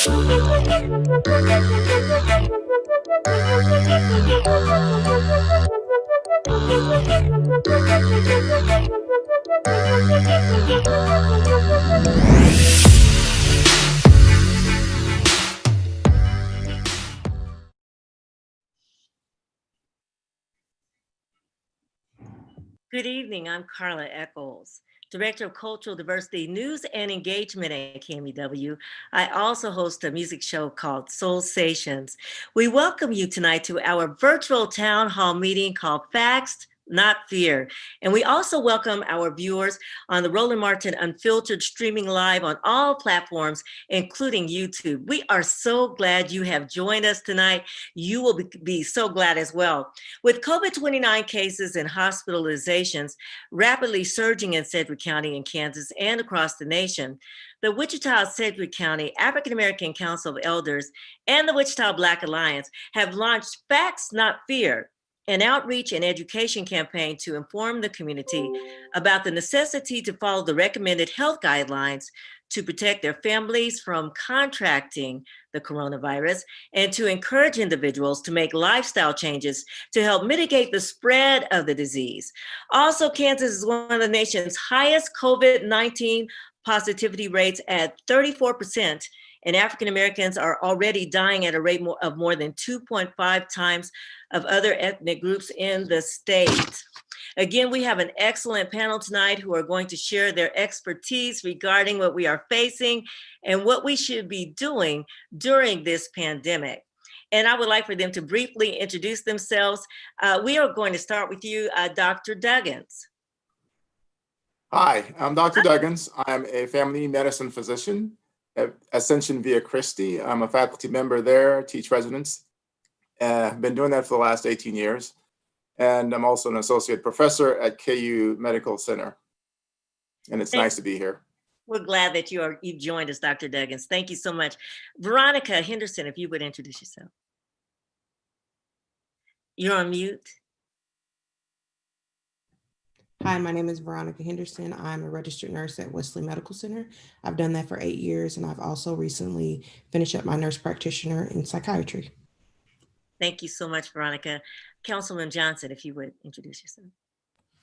Good evening, I'm Carla Eccles, Director of Cultural Diversity News and Engagement at KMEW. I also host a music show called Soul Stations. We welcome you tonight to our virtual town hall meeting called Facts, Not Fear. And we also welcome our viewers on the Roland Martin Unfiltered streaming live on all platforms, including YouTube. We are so glad you have joined us tonight. You will be so glad as well. With COVID-29 cases and hospitalizations rapidly surging in Sedgwick County in Kansas and across the nation, the Wichita-Sedgwick County African American Council of Elders and the Wichita Black Alliance have launched Facts, Not Fear, an outreach and education campaign to inform the community about the necessity to follow the recommended health guidelines to protect their families from contracting the coronavirus and to encourage individuals to make lifestyle changes to help mitigate the spread of the disease. Also, Kansas is one of the nation's highest COVID-19 positivity rates at 34%, and African Americans are already dying at a rate of more than 2.5 times of other ethnic groups in the state. Again, we have an excellent panel tonight who are going to share their expertise regarding what we are facing and what we should be doing during this pandemic. And I would like for them to briefly introduce themselves. We are going to start with you, Dr. Duggins. Hi, I'm Dr. Duggins. I'm a family medicine physician at Ascension Via Christi. I'm a faculty member there, teach residents. I've been doing that for the last 18 years. And I'm also an associate professor at KU Medical Center. And it's nice to be here. We're glad that you've joined us, Dr. Duggins. Thank you so much. Veronica Henderson, if you would introduce yourself. You're on mute. Hi, my name is Veronica Henderson. I'm a registered nurse at Wesley Medical Center. I've done that for 8 years, and I've also recently finished up my nurse practitioner in psychiatry. Thank you so much, Veronica. Councilman Johnson, if you would introduce yourself.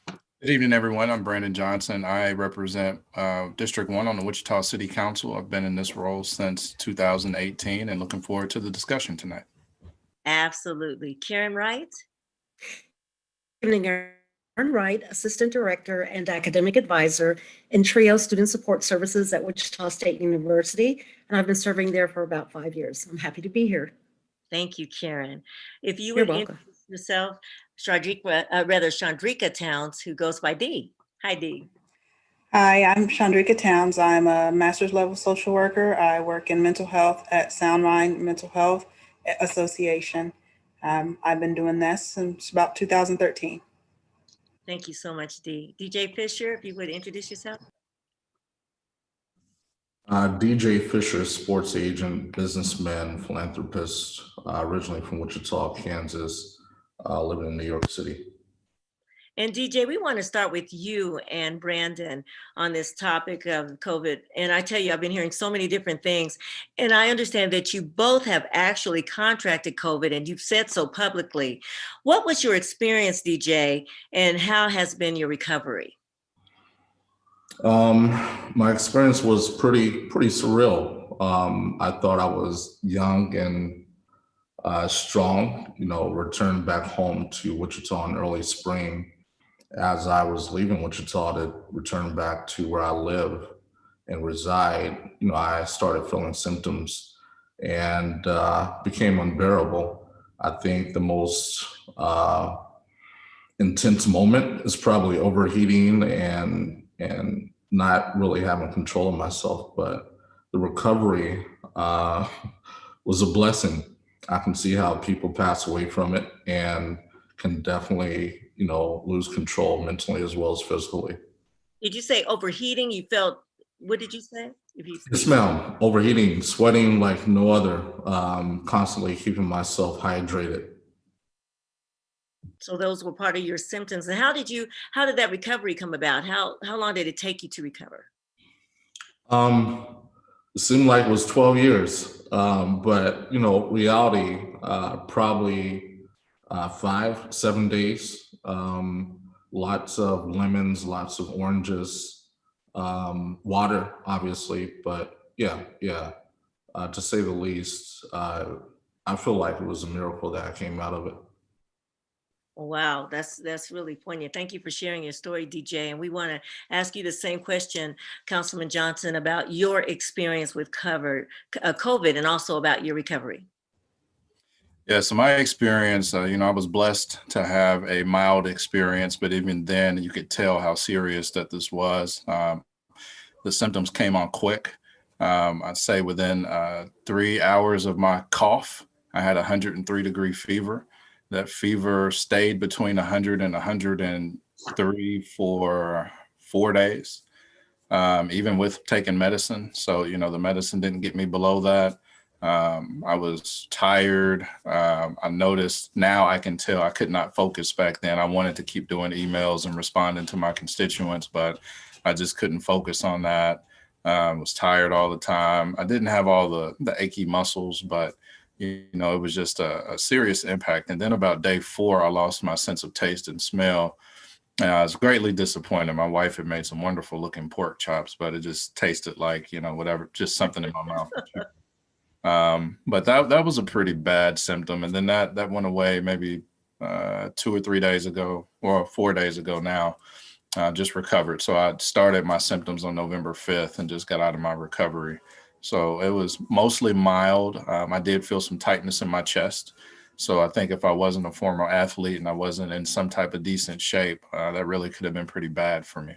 Good evening, everyone. I'm Brandon Johnson. I represent District 1 on the Wichita City Council. I've been in this role since 2018 and looking forward to the discussion tonight. Absolutely. Karen Wright. Good evening, Karen Wright, Assistant Director and Academic Advisor in TRIO Student Support Services at Wichita State University, and I've been serving there for about 5 years. I'm happy to be here. Thank you, Karen. If you would introduce yourself, Chandrika Towns, who goes by Dee. Hi, Dee. Hi, I'm Chandrika Towns. I'm a master's level social worker. I work in mental health at Sound Mind Mental Health Association. I've been doing this since about 2013. Thank you so much, Dee. DJ Fisher, if you would introduce yourself. DJ Fisher, sports agent, businessman, philanthropist, originally from Wichita, Kansas, living in New York City. And DJ, we want to start with you and Brandon on this topic of COVID. And I tell you, I've been hearing so many different things. And I understand that you both have actually contracted COVID and you've said so publicly. What was your experience, DJ, and how has been your recovery? My experience was pretty surreal. I thought I was young and strong, returned back home to Wichita in early spring. As I was leaving Wichita to return back to where I live and reside, I started feeling symptoms and became unbearable. I think the most intense moment is probably overheating and not really having control of myself, but the recovery was a blessing. I can see how people pass away from it and can definitely, lose control mentally as well as physically. Did you say overheating? You felt, what did you say? Yes, ma'am. Overheating, sweating like no other, constantly keeping myself hydrated. So those were part of your symptoms. And how did that recovery come about? How long did it take you to recover? It seemed like it was 12 years. But reality, probably 5, 7 days. Lots of lemons, lots of oranges, water, obviously. But yeah, to say the least, I feel like it was a miracle that I came out of it. Wow, that's really poignant. Thank you for sharing your story, DJ. And we want to ask you the same question, Councilman Johnson, about your experience with COVID and also about your recovery. Yeah, so my experience, I was blessed to have a mild experience, but even then, you could tell how serious that this was. The symptoms came on quick. I'd say within 3 hours of my cough, I had a 103-degree fever. That fever stayed between 100 and 103 for 4 days, even with taking medicine. So, the medicine didn't get me below that. I was tired. I noticed now I can tell I could not focus back then. I wanted to keep doing emails and responding to my constituents, but I just couldn't focus on that. Was tired all the time. I didn't have all the achy muscles, but it was just a serious impact. And then about day 4, I lost my sense of taste and smell. And I was greatly disappointed. My wife had made some wonderful looking pork chops, but it just tasted like, whatever, just something in my mouth. But that was a pretty bad symptom. And then that went away maybe 2 or 3 days ago, or 4 days ago now. Just recovered. So I started my symptoms on November 5th and just got out of my recovery. So it was mostly mild. I did feel some tightness in my chest. So I think if I wasn't a former athlete and I wasn't in some type of decent shape, that really could have been pretty bad for me.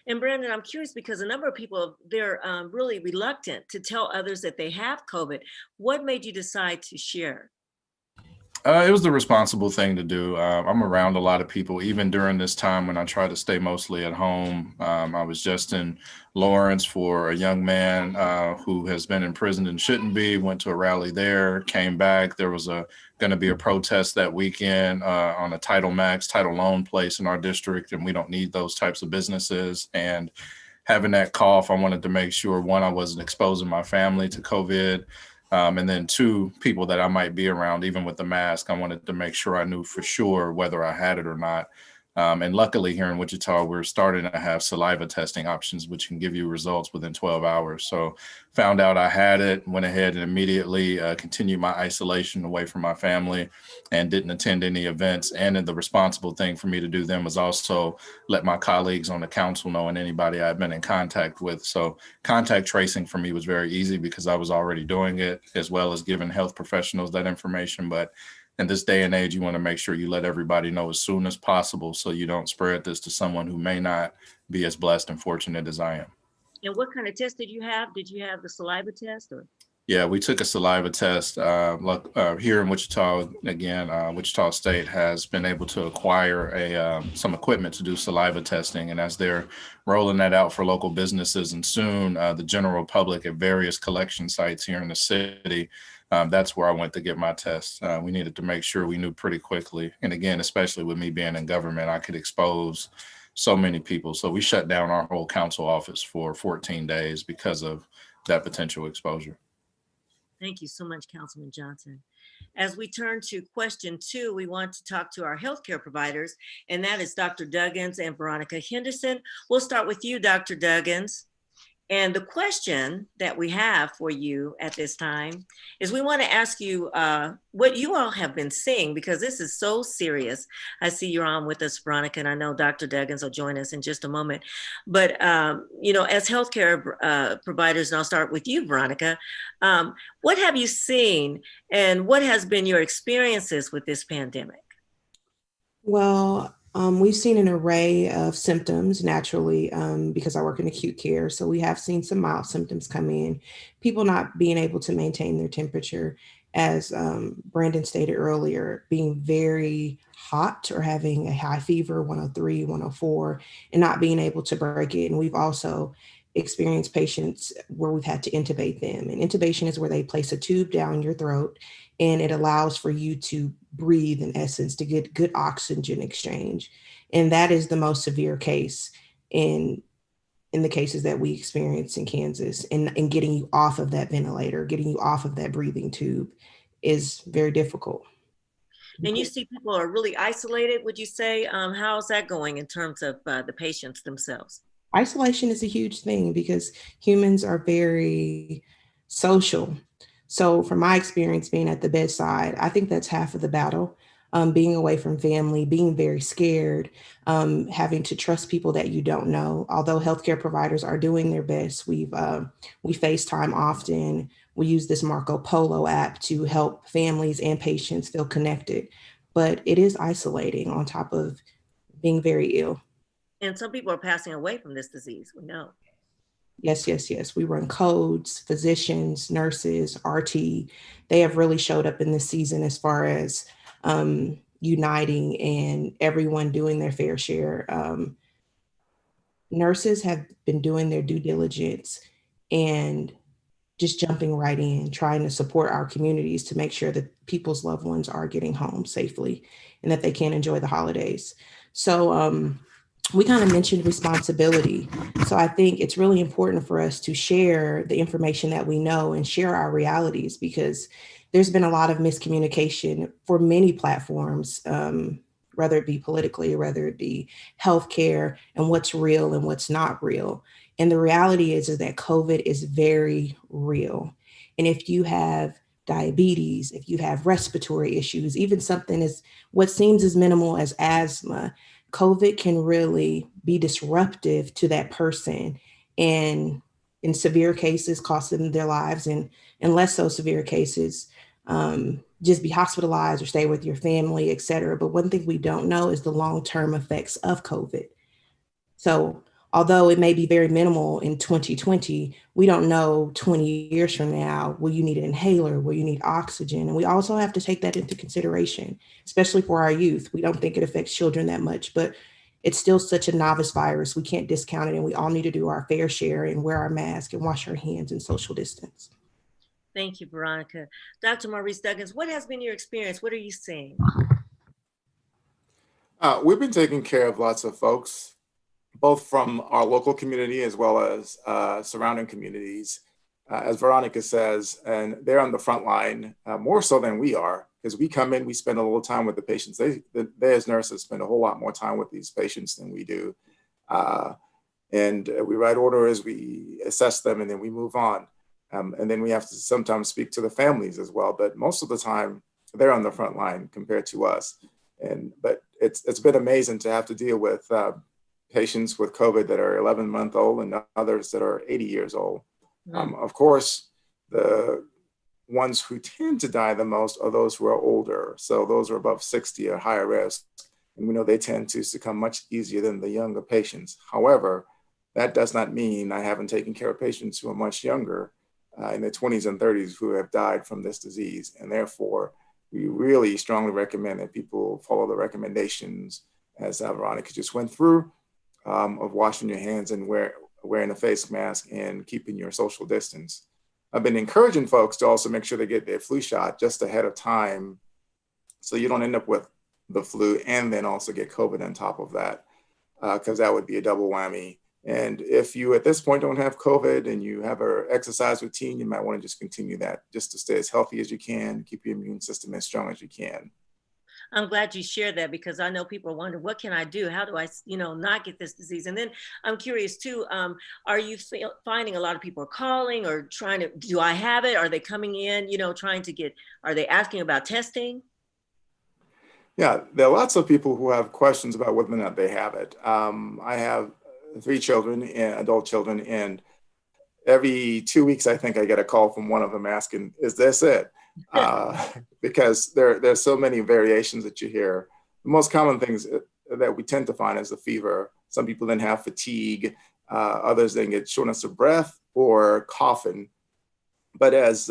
And Brandon, I'm curious because a number of people, they're really reluctant to tell others that they have COVID. What made you decide to share? It was the responsible thing to do. I'm around a lot of people, even during this time when I try to stay mostly at home. I was just in Lawrence for a young man who has been in prison and shouldn't be, went to a rally there, came back. There was going to be a protest that weekend on a title loan place in our district, and we don't need those types of businesses. And having that cough, I wanted to make sure, one, I wasn't exposing my family to COVID. And then 2, people that I might be around, even with the mask, I wanted to make sure I knew for sure whether I had it or not. And luckily here in Wichita, we're starting to have saliva testing options, which can give you results within 12 hours. So found out I had it, went ahead and immediately continued my isolation away from my family and didn't attend any events. And the responsible thing for me to do then was also let my colleagues on the council know and anybody I've been in contact with. So contact tracing for me was very easy because I was already doing it, as well as giving health professionals that information. But in this day and age, you want to make sure you let everybody know as soon as possible so you don't spread this to someone who may not be as blessed and fortunate as I am. And what kind of test did you have? Did you have the saliva test or? Yeah, we took a saliva test. Here in Wichita, again, Wichita State has been able to acquire some equipment to do saliva testing. And as they're rolling that out for local businesses and soon the general public at various collection sites here in the city, that's where I went to get my test. We needed to make sure we knew pretty quickly. And again, especially with me being in government, I could expose so many people. So we shut down our whole council office for 14 days because of that potential exposure. Thank you so much, Councilman Johnson. As we turn to question 2, we want to talk to our healthcare providers, and that is Dr. Duggins and Veronica Henderson. We'll start with you, Dr. Duggins. And the question that we have for you at this time is we want to ask you what you all have been seeing, because this is so serious. I see you're on with us, Veronica, and I know Dr. Duggins will join us in just a moment. But, as healthcare providers, and I'll start with you, Veronica, what have you seen and what has been your experiences with this pandemic? Well, we've seen an array of symptoms naturally because I work in acute care. So we have seen some mild symptoms come in, people not being able to maintain their temperature, as Brandon stated earlier, being very hot or having a high fever, 103, 104, and not being able to break it. And we've also experienced patients where we've had to intubate them. And intubation is where they place a tube down your throat and it allows for you to breathe, in essence, to get good oxygen exchange. And that is the most severe case. And in the cases that we experience in Kansas, and getting you off of that ventilator, getting you off of that breathing tube is very difficult. And you see people are really isolated, would you say? How's that going in terms of the patients themselves? Isolation is a huge thing because humans are very social. So, from my experience being at the bedside, I think that's half of the battle. Being away from family, being very scared, having to trust people that you don't know. Although healthcare providers are doing their best, we FaceTime often. We use this Marco Polo app to help families and patients feel connected, but it is isolating on top of being very ill. And some people are passing away from this disease, we know. Yes, yes, yes. We run codes, physicians, nurses, RT. They have really showed up in this season as far as uniting and everyone doing their fair share. Nurses have been doing their due diligence and just jumping right in, trying to support our communities to make sure that people's loved ones are getting home safely and that they can enjoy the holidays. So, we kind of mentioned responsibility. So I think it's really important for us to share the information that we know and share our realities, because there's been a lot of miscommunication for many platforms, whether it be politically, or whether it be healthcare, and what's real and what's not real. And the reality is that COVID is very real. And if you have diabetes, if you have respiratory issues, even something as what seems as minimal as asthma, COVID can really be disruptive to that person, and in severe cases cost them their lives, and in less so severe cases, just be hospitalized or stay with your family, et cetera. But one thing we don't know is the long-term effects of COVID. So although it may be very minimal in 2020, we don't know 20 years from now, will you need an inhaler? Will you need oxygen? And we also have to take that into consideration, especially for our youth. We don't think it affects children that much, but it's still such a novice virus. We can't discount it. And we all need to do our fair share and wear our mask and wash our hands and social distance. Thank you, Veronica. Dr. Maurice Duggins, what has been your experience? What are you seeing? We've been taking care of lots of folks, both from our local community as well as surrounding communities, as Veronica says, and they're on the front line more so than we are, because we come in, we spend a little time with the patients. They as nurses spend a whole lot more time with these patients than we do. And we write orders, we assess them, and then we move on. And then we have to sometimes speak to the families as well, but most of the time they're on the front line compared to us. But it's been amazing to have to deal with patients with COVID that are 11-month-old and others that are 80 years old. Of course, the ones who tend to die the most are those who are older. So those are above 60 are higher risk. And we know they tend to succumb much easier than the younger patients. However, that does not mean I haven't taken care of patients who are much younger, in their 20s and 30s, who have died from this disease. And therefore, we really strongly recommend that people follow the recommendations, as Veronica just went through, of washing your hands and wearing a face mask and keeping your social distance. I've been encouraging folks to also make sure they get their flu shot just ahead of time, so you don't end up with the flu and then also get COVID on top of that, because that would be a double whammy. And if you at this point don't have COVID and you have an exercise routine, you might want to just continue that, just to stay as healthy as you can, keep your immune system as strong as you can. I'm glad you shared that, because I know people are wondering, what can I do? How do I, not get this disease? And then I'm curious too, are you finding a lot of people are calling or trying to, do I have it? Are they coming in, trying to get, are they asking about testing? Yeah, there are lots of people who have questions about whether or not they have it. I have 3 children, adult children, and every 2 weeks, I think I get a call from one of them asking, is this it? Because there's so many variations that you hear. The most common things that we tend to find is the fever. Some people then have fatigue. Others then get shortness of breath or coughing. But as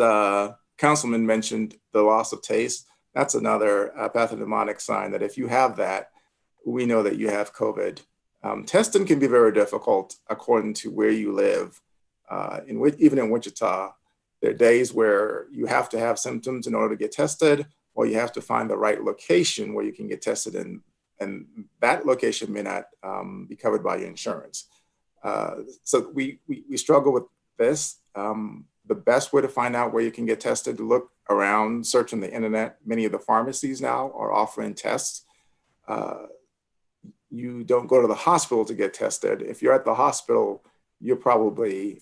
Councilman mentioned, the loss of taste, that's another pathognomonic sign that if you have that, we know that you have COVID. Testing can be very difficult according to where you live. Even in Wichita, there are days where you have to have symptoms in order to get tested, or you have to find the right location where you can get tested, and that location may not be covered by your insurance. So we struggle with this. The best way to find out where you can get tested, look around, search on the internet. Many of the pharmacies now are offering tests. You don't go to the hospital to get tested. If you're at the hospital, you're probably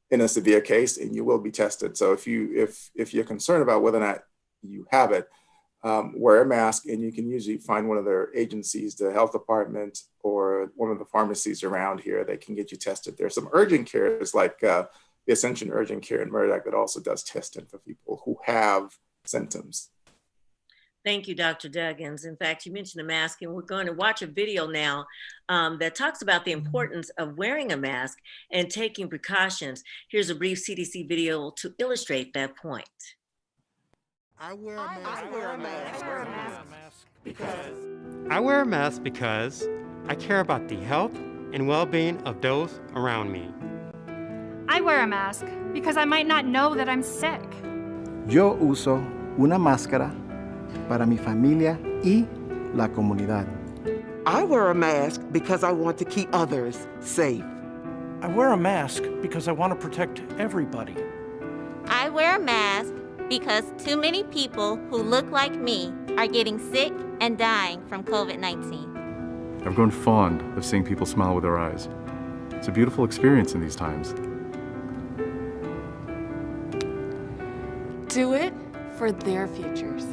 in a severe case and you will be tested. So if you're concerned about whether or not you have it, wear a mask, and you can usually find one of their agencies, the health department or one of the pharmacies around here that can get you tested. There's some urgent cares like the Ascension Urgent Care in Murdoch that also does testing for people who have symptoms. Thank you, Dr. Duggins. In fact, you mentioned a mask, and we're going to watch a video now that talks about the importance of wearing a mask and taking precautions. Here's a brief CDC video to illustrate that point. I wear a mask because I care about the health and well-being of those around me. I wear a mask because I might not know that I'm sick. Yo uso una máscara para mi familia y la comunidad. I wear a mask because I want to keep others safe. I wear a mask because I want to protect everybody. I wear a mask because too many people who look like me are getting sick and dying from COVID-19. I've grown fond of seeing people smile with their eyes. It's a beautiful experience in these times. Do it for their futures.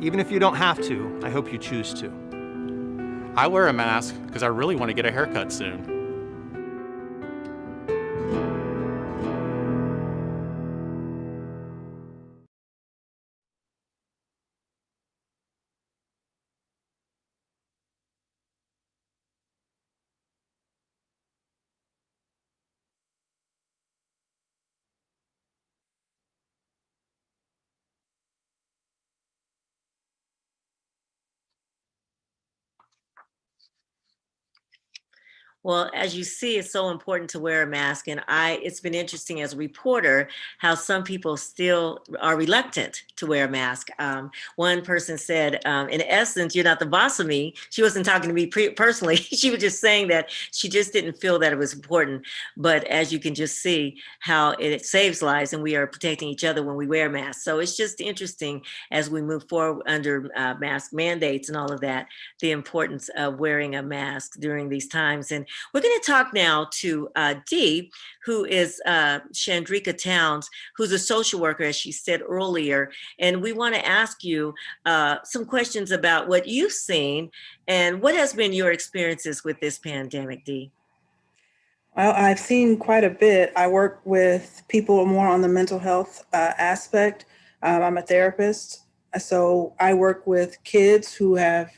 Even if you don't have to, I hope you choose to. I wear a mask because I really want to get a haircut soon. Well, as you see, it's so important to wear a mask. And it's been interesting as a reporter how some people still are reluctant to wear a mask. One person said, in essence, you're not the boss of me. She wasn't talking to me personally. She was just saying that she just didn't feel that it was important. But as you can just see how it saves lives and we are protecting each other when we wear masks. So it's just interesting as we move forward under mask mandates and all of that, the importance of wearing a mask during these times. And we're going to talk now to Dee, who is Chandrika Towns, who's a social worker, as she said earlier. And we want to ask you some questions about what you've seen and what has been your experiences with this pandemic, Dee. Well, I've seen quite a bit. I work with people more on the mental health aspect. I'm a therapist. So I work with kids who have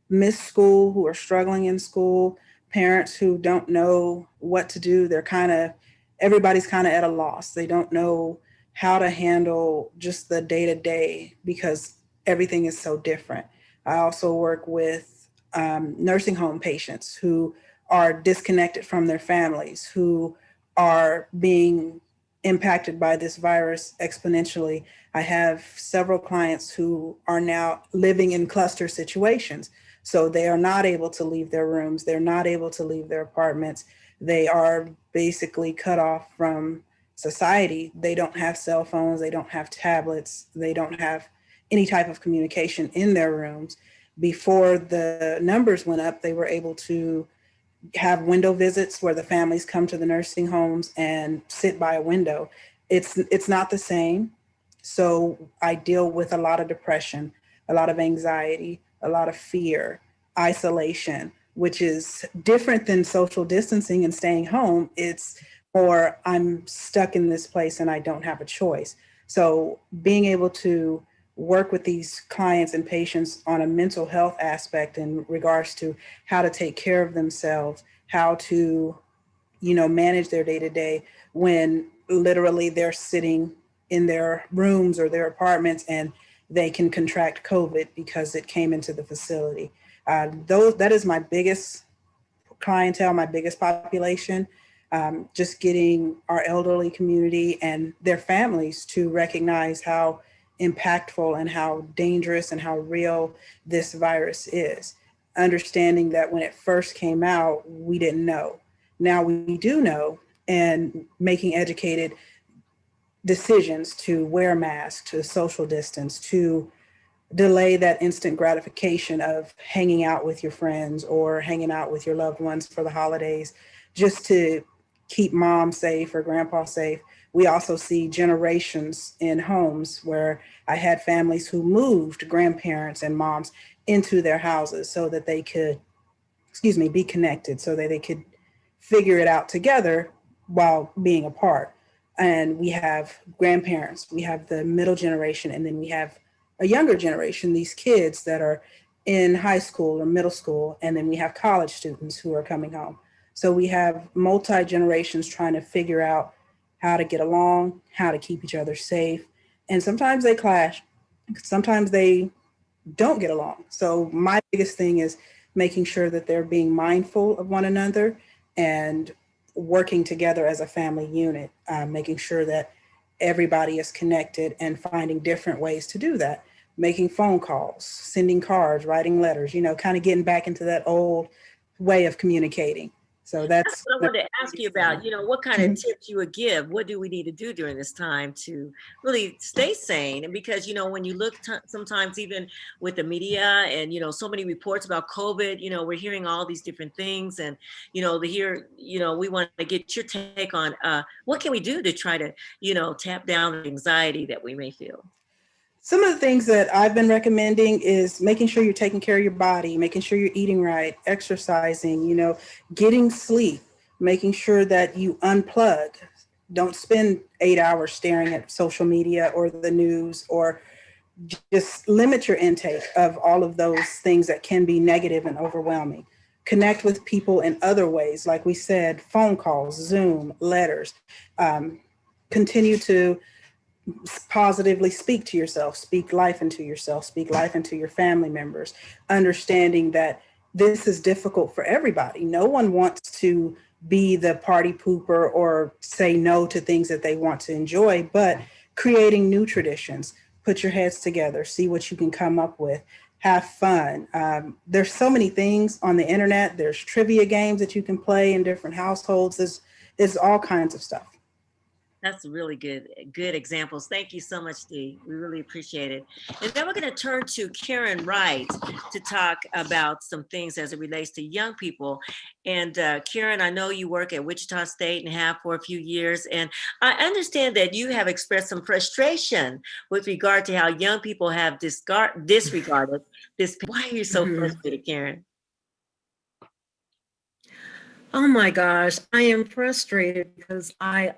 missed school, who are struggling in school, parents who don't know what to do. Everybody's kind of at a loss. They don't know how to handle just the day-to-day because everything is so different. I also work with nursing home patients who are disconnected from their families, who are being impacted by this virus exponentially. I have several clients who are now living in cluster situations. So they are not able to leave their rooms. They're not able to leave their apartments. They are basically cut off from society. They don't have cell phones. They don't have tablets. They don't have any type of communication in their rooms. Before the numbers went up, they were able to have window visits where the families come to the nursing homes and sit by a window. It's not the same. So I deal with a lot of depression, a lot of anxiety, a lot of fear, isolation, which is different than social distancing and staying home. It's more, I'm stuck in this place and I don't have a choice. So being able to work with these clients and patients on a mental health aspect in regards to how to take care of themselves, how to, manage their day-to-day when literally they're sitting in their rooms or their apartments and they can contract COVID because it came into the facility. That is my biggest clientele, my biggest population, just getting our elderly community and their families to recognize how impactful and how dangerous and how real this virus is. understanding that when it first came out, we didn't know. Now we do know, and making educated decisions to wear a mask, to social distance, to delay that instant gratification of hanging out with your friends or hanging out with your loved ones for the holidays, just to keep mom safe or grandpa safe. We also see generations in homes where I had families who moved grandparents and moms into their houses so that they could, be connected, so that they could figure it out together while being apart. And we have grandparents, we have the middle generation, and then we have a younger generation, these kids that are in high school or middle school, and then we have college students who are coming home. So we have multi generations trying to figure out how to get along, how to keep each other safe. And sometimes they clash, sometimes they don't get along. So my biggest thing is making sure that they're being mindful of one another and working together as a family unit, making sure that everybody is connected and finding different ways to do that, making phone calls, sending cards, writing letters, kind of getting back into that old way of communicating. So that's what I wanted to ask you about, what kind of tips you would give. What do we need to do during this time to really stay sane? And because, when you look sometimes even with the media and, so many reports about COVID, we're hearing all these different things and, we want to get your take on what can we do to try to, tap down the anxiety that we may feel? Some of the things that I've been recommending is making sure you're taking care of your body, making sure you're eating right, exercising, getting sleep, making sure that you unplug. Don't spend 8 hours staring at social media or the news, or just limit your intake of all of those things that can be negative and overwhelming. Connect with people in other ways, like we said, phone calls, Zoom, letters. Continue to positively speak to yourself, speak life into yourself, speak life into your family members, understanding that this is difficult for everybody. No one wants to be the party pooper or say no to things that they want to enjoy, but creating new traditions, put your heads together, see what you can come up with, have fun. There's so many things on the internet. There's trivia games that you can play in different households. There's all kinds of stuff. That's really good examples. Thank you so much, Dee. We really appreciate it. And then we're going to turn to Karen Wright to talk about some things as it relates to young people. And Karen, I know you work at Wichita State and have for a few years. And I understand that you have expressed some frustration with regard to how young people have disregarded this. Why are you so frustrated, Karen? Oh my gosh, I am frustrated because I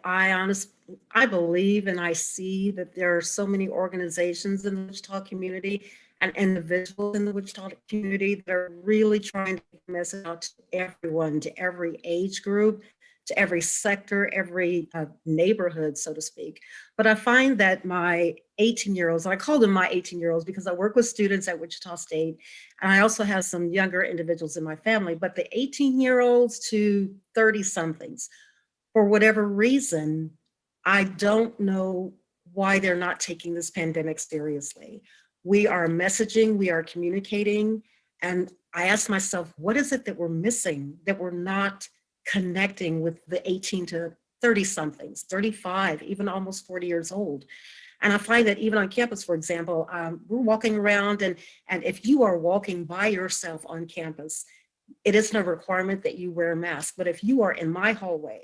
believe and I see that there are so many organizations in the Wichita community and individuals in the Wichita community that are really trying to get the message out to everyone, to every age group, to every sector, every neighborhood, so to speak. But I find that my 18-year-olds, and I call them my 18-year-olds because I work with students at Wichita State, and I also have some younger individuals in my family, but the 18-year-olds to 30-somethings, for whatever reason, I don't know why they're not taking this pandemic seriously. We are messaging, we are communicating, and I ask myself, what is it that we're missing, that we're not connecting with the 18 to 30-somethings, 35, even almost 40 years old? And I find that even on campus, for example, we're walking around and if you are walking by yourself on campus, it isn't a requirement that you wear a mask. But if you are in my hallway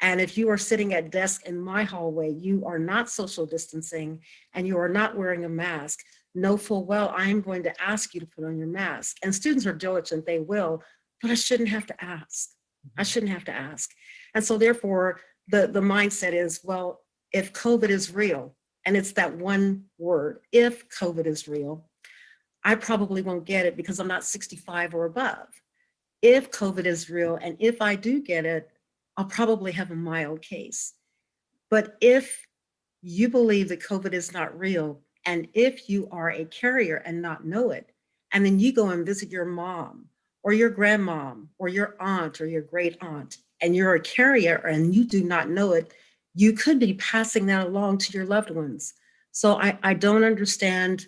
and if you are sitting at desk in my hallway, you are not social distancing and you are not wearing a mask, know full well I'm going to ask you to put on your mask. And students are diligent, they will, but I shouldn't have to ask. I shouldn't have to ask. And so therefore, the mindset is, well, if COVID is real, and it's that one word, if COVID is real, I probably won't get it because I'm not 65 or above. If COVID is real, and if I do get it, I'll probably have a mild case. But if you believe that COVID is not real, and if you are a carrier and not know it, and then you go and visit your mom or your grandmom or your aunt or your great aunt, and you're a carrier and you do not know it, you could be passing that along to your loved ones. So I don't understand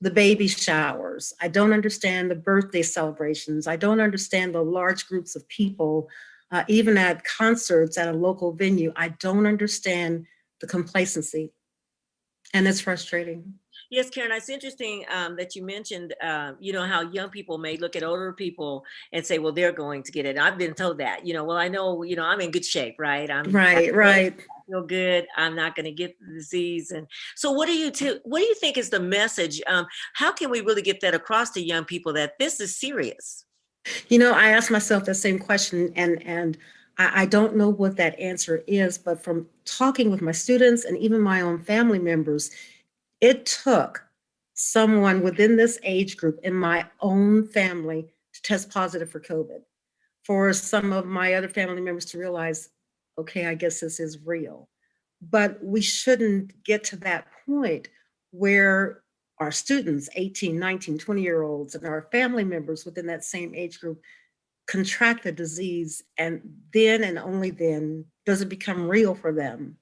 the baby showers. I don't understand the birthday celebrations. I don't understand the large groups of people, even at concerts at a local venue. I don't understand the complacency, and it's frustrating. Yes, Karen, it's interesting that you mentioned, how young people may look at older people and say, well, they're going to get it. I've been told that, well, I know, I'm in good shape, right? Right, right. I feel good. I'm not going to get the disease. And so what do you think is the message? How can we really get that across to young people that this is serious? I asked myself that same question, and I don't know what that answer is, but from talking with my students and even my own family members, it took someone within this age group in my own family to test positive for COVID, for some of my other family members to realize, okay, I guess this is real. But we shouldn't get to that point where our students, 18, 19, 20-year-olds, and our family members within that same age group contract the disease, and then and only then does it become real for them.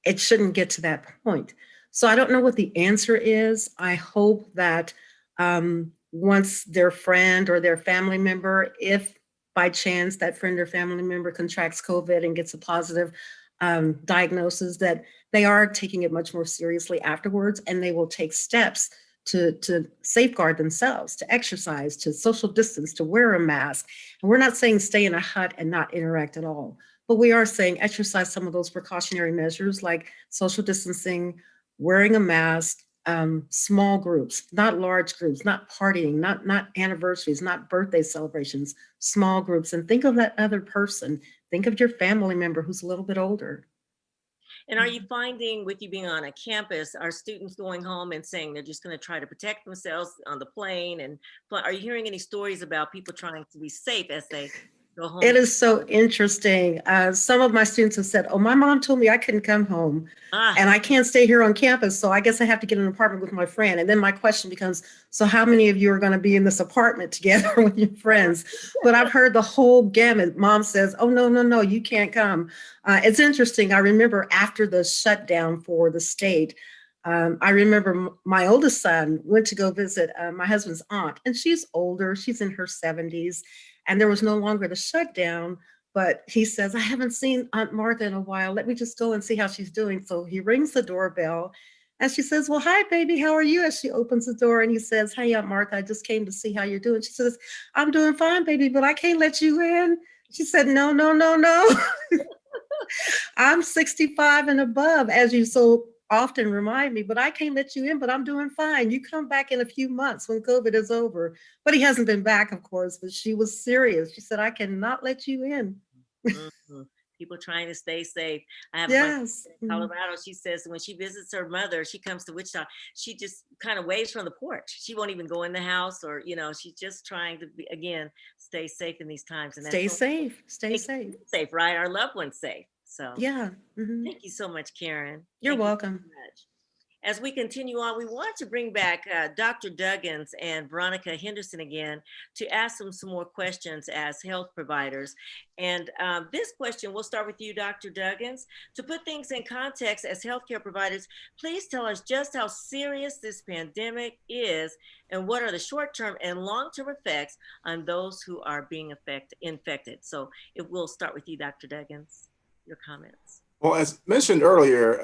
It shouldn't get to that point. So I don't know what the answer is. I hope that once their friend or their family member, if by chance that friend or family member contracts COVID and gets a positive diagnosis, that they are taking it much more seriously afterwards, and they will take steps to safeguard themselves, to exercise, to social distance, to wear a mask. And we're not saying stay in a hut and not interact at all, but we are saying exercise some of those precautionary measures like social distancing, wearing a mask, small groups, not large groups, not partying, not anniversaries, not birthday celebrations, small groups. And think of that other person. Think of your family member who's a little bit older. And are you finding, with you being on a campus, are students going home and saying they're just going to try to protect themselves on the plane? And are you hearing any stories about people trying to be safe as they go home? It is so interesting. Some of my students have said, oh, my mom told me I couldn't come home and I can't stay here on campus. So I guess I have to get an apartment with my friend. And then my question becomes, so how many of you are going to be in this apartment together with your friends? But I've heard the whole gamut. Mom says, oh, no, you can't come. It's interesting. I remember after the shutdown for the state, I remember my oldest son went to go visit my husband's aunt, and she's older. She's in her 70s. And there was no longer the shutdown, but he says, I haven't seen Aunt Martha in a while. Let me just go and see how she's doing. So he rings the doorbell and she says, well, hi, baby, how are you? As she opens the door and he says, hey, Aunt Martha, I just came to see how you're doing. She says, I'm doing fine, baby, but I can't let you in. She said, no. I'm 65 and above, as you so often remind me, but I can't let you in, but I'm doing fine. You come back in a few months when COVID is over. But he hasn't been back, of course, but she was serious. She said, I cannot let you in. Mm-hmm. People trying to stay safe. I have a friend in Colorado. She says when she visits her mother, she comes to Wichita, she just kind of waves from the porch. She won't even go in the house, or she's just trying to stay safe in these times. And stay safe, right? Our loved ones safe. So yeah. Thank you so much, Karen. You're welcome. So much. As we continue on, we want to bring back Dr. Duggins and Veronica Henderson again to ask them some more questions as health providers. And this question, we'll start with you, Dr. Duggins. To put things in context as healthcare providers, please tell us just how serious this pandemic is and what are the short-term and long-term effects on those who are being infected. So it will start with you, Dr. Duggins, your comments. Well, as mentioned earlier,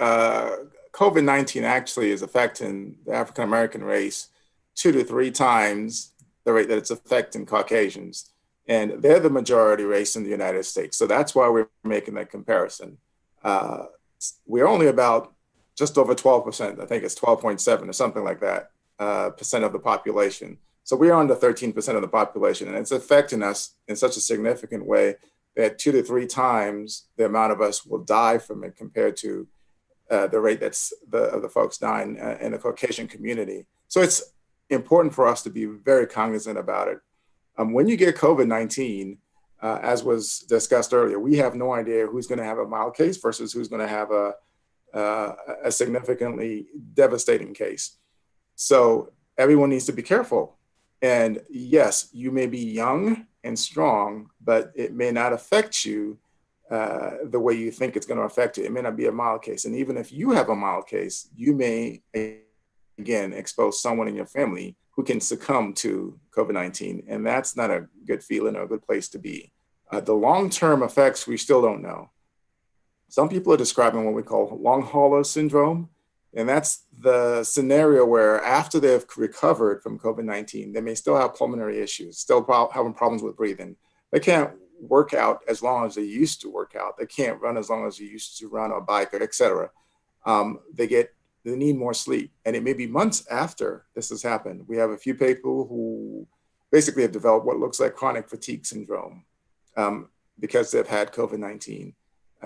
COVID-19 actually is affecting the African American race 2 to 3 times the rate that it's affecting Caucasians. And they're the majority race in the United States. So that's why we're making that comparison. We're only about just over 12%. I think it's 12.7 or something like that, percent of the population. So we're under 13% of the population, and it's affecting us in such a significant way that 2 to 3 times the amount of us will die from it compared to the rate of the folks dying in the Caucasian community. So it's important for us to be very cognizant about it. When you get COVID-19, as was discussed earlier, we have no idea who's going to have a mild case versus who's going to have a significantly devastating case. So everyone needs to be careful. And yes, you may be young and strong, but it may not affect you the way you think it's going to affect you. It may not be a mild case. And even if you have a mild case, you may again, expose someone in your family who can succumb to COVID-19. And that's not a good feeling or a good place to be. The long-term effects, we still don't know. Some people are describing what we call long hauler syndrome. And that's the scenario where after they've recovered from COVID-19, they may still have pulmonary issues, still having problems with breathing. They can't work out as long as they used to work out. They can't run as long as they used to run or bike, or et cetera. They need more sleep. And it may be months after this has happened. We have a few people who basically have developed what looks like chronic fatigue syndrome because they've had COVID-19.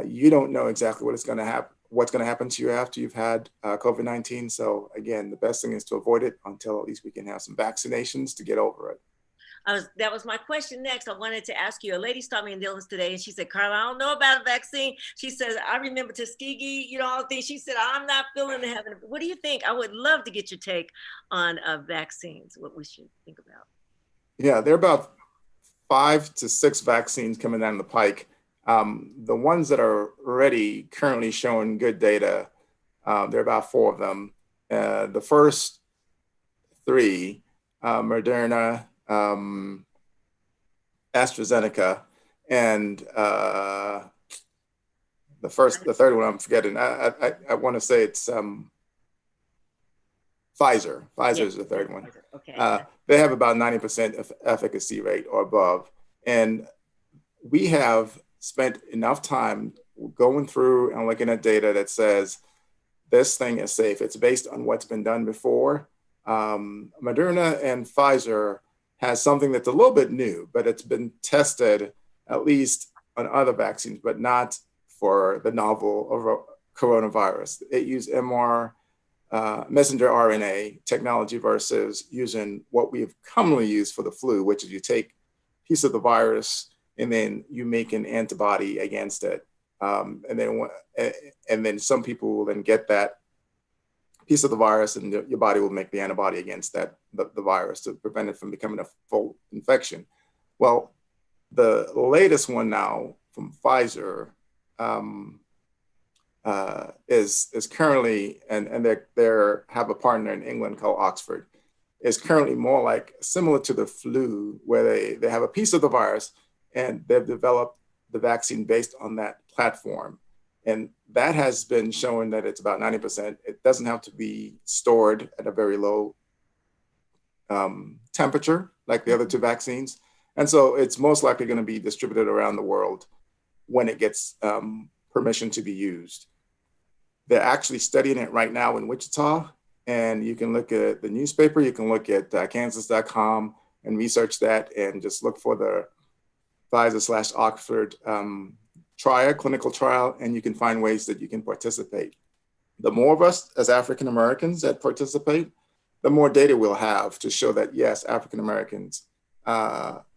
You don't know exactly what's going to happen to you after you've had COVID-19. So again, the best thing is to avoid it until at least we can have some vaccinations to get over it. That was my question next. I wanted to ask you, a lady stopped me in Dillon's today and she said, Carla, I don't know about a vaccine. She says, I remember Tuskegee, all the things. She said, I'm not feeling the having. What do you think? I would love to get your take on vaccines, what we should think about. Yeah, there are about 5 to 6 vaccines coming down the pike. The ones that are already currently showing good data, there are about 4 of them. The first 3, Moderna, AstraZeneca, and the third one I'm forgetting. I want to say it's Pfizer. Pfizer is the third one. Okay. They have about 90% efficacy rate or above. And we have spent enough time going through and looking at data that says this thing is safe. It's based on what's been done before. Moderna and Pfizer has something that's a little bit new, but it's been tested at least on other vaccines, but not for the novel coronavirus. It used messenger RNA technology versus using what we've commonly used for the flu, which is you take a piece of the virus and then you make an antibody against it. And then some people will then get that piece of the virus and your body will make the antibody against the virus to prevent it from becoming a full infection. Well, the latest one now from Pfizer is currently, and they have a partner in England called Oxford, is currently more like similar to the flu, where they have a piece of the virus and they've developed the vaccine based on that platform. And that has been showing that it's about 90%. It doesn't have to be stored at a very low temperature like the other 2 vaccines. And so it's most likely going to be distributed around the world when it gets permission to be used. They're actually studying it right now in Wichita. And you can look at the newspaper, you can look at kansas.com and research that and just look for the Pfizer/Oxford clinical trial, and you can find ways that you can participate. The more of us as African Americans that participate, the more data we'll have to show that, yes, African Americans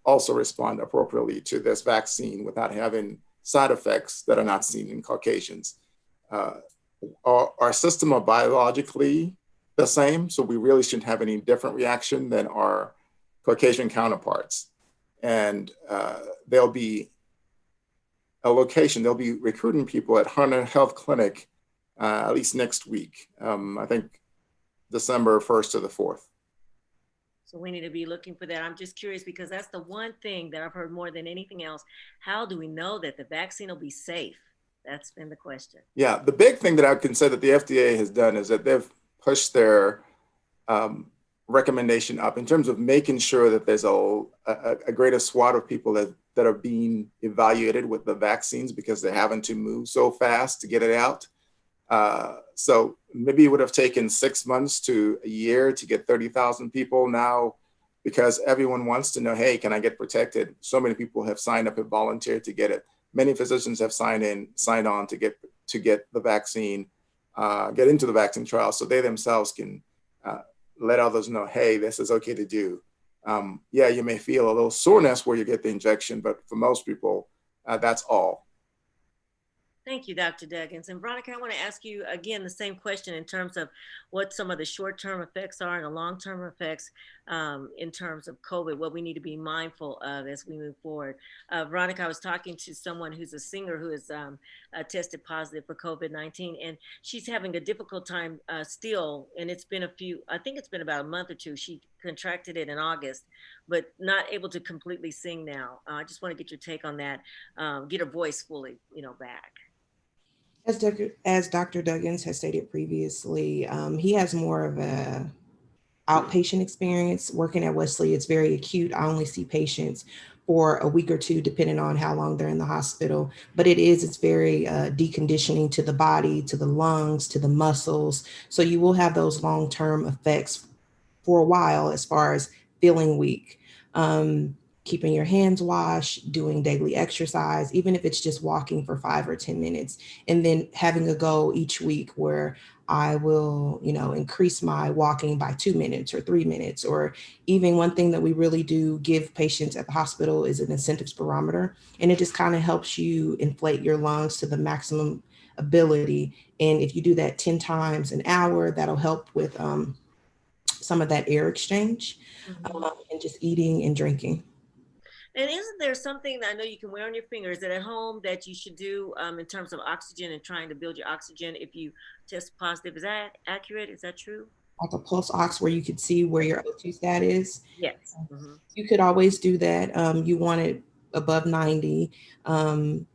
also respond appropriately to this vaccine without having side effects that are not seen in Caucasians. Our system are biologically the same, so we really shouldn't have any different reaction than our Caucasian counterparts. And there'll be a location, they'll be recruiting people at Hunter Health Clinic at least next week. I think December 1st to the 4th. So we need to be looking for that. I'm just curious because that's the one thing that I've heard more than anything else. How do we know that the vaccine will be safe? That's been the question. Yeah, the big thing that I can say that the FDA has done is that they've pushed their recommendation up in terms of making sure that there's a greater swath of people that are being evaluated with the vaccines because they're having to move so fast to get it out. So maybe it would have taken 6 months to a year to get 30,000 people. Now, because everyone wants to know, hey, can I get protected? So many people have signed up and volunteered to get it. Many physicians have signed on to get the vaccine, get into the vaccine trial, so they themselves can let others know, hey, this is okay to do. Yeah, you may feel a little soreness where you get the injection, but for most people, that's all. Thank you, Dr. Duggins. And Veronica, I want to ask you again the same question in terms of what some of the short-term effects are and the long-term effects in terms of COVID, what we need to be mindful of as we move forward. Veronica, I was talking to someone who's a singer who has tested positive for COVID-19, and she's having a difficult time still. And it's been I think it's been about a month or two. She contracted it in August, but not able to completely sing now. I just want to get your take on that, get her voice fully, back. As Dr. Duggins has stated previously, he has more of a outpatient experience working at Wesley. It's very acute. I only see patients for a week or two, depending on how long they're in the hospital. But it's very deconditioning to the body, to the lungs, to the muscles. So you will have those long-term effects for a while as far as feeling weak. Keeping your hands washed, doing daily exercise, even if it's just walking for 5 or 10 minutes, and then having a goal each week where I will, increase my walking by 2 minutes or 3 minutes. Or even one thing that we really do give patients at the hospital is an incentive spirometer. And it just kind of helps you inflate your lungs to the maximum ability. And if you do that 10 times an hour, that'll help with some of that air exchange, and just eating and drinking. And isn't there something that I know you can wear on your fingers that at home that you should do in terms of oxygen and trying to build your oxygen if you test positive? Is that accurate? Is that true? Like a pulse ox where you could see where your O2 stat is. Yes. Mm-hmm. You could always do that. You want it above 90. And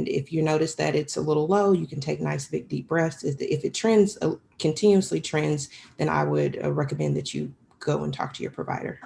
if you notice that it's a little low, you can take nice big deep breaths. If it trends, continuously trends, then I would recommend that you go and talk to your provider.